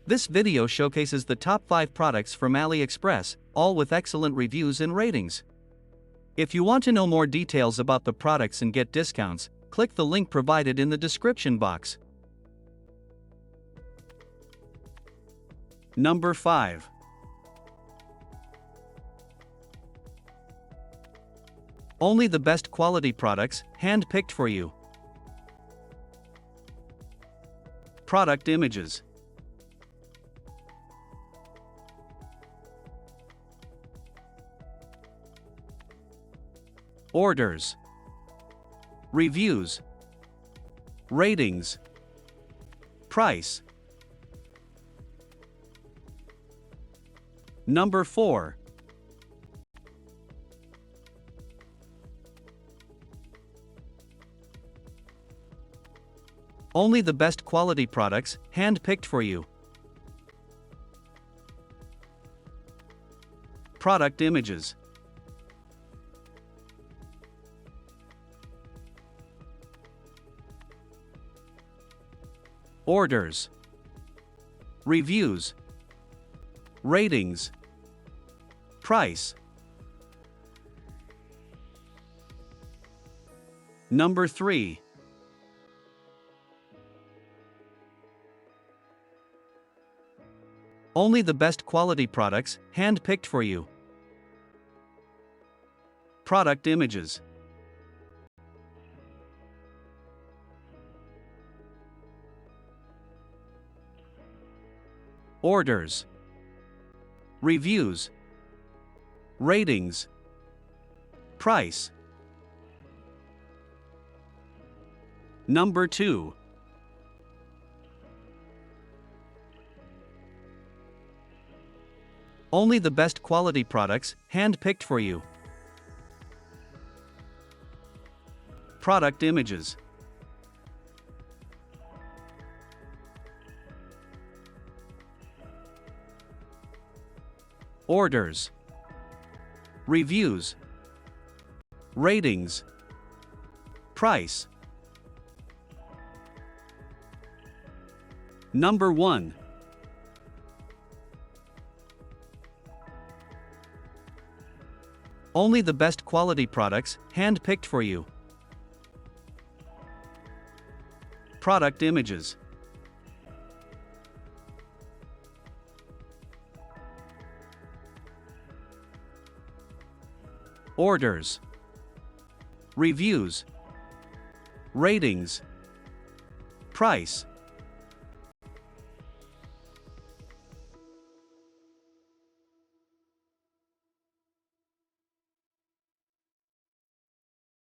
This video showcases the top 5 products from AliExpress, all with excellent reviews and ratings. If you want to know more details about the products and get discounts, click the link provided in the description box. Number 5. Only the best quality products, hand-picked for you. Product images. Orders. Reviews. Ratings. Price. Number 4. Only the best quality products, hand-picked for you. Product images. Orders. Reviews. Ratings. Price. Number 3. Only the best quality products, hand-picked for you. Product images. Orders. Reviews. Ratings. Price. Number 2. Only the best quality products, hand-picked for you. Product images. Orders. Reviews. Ratings. Price. Number 1. Only the best quality products, hand-picked for you. Product images. Orders. Reviews. Ratings. Price.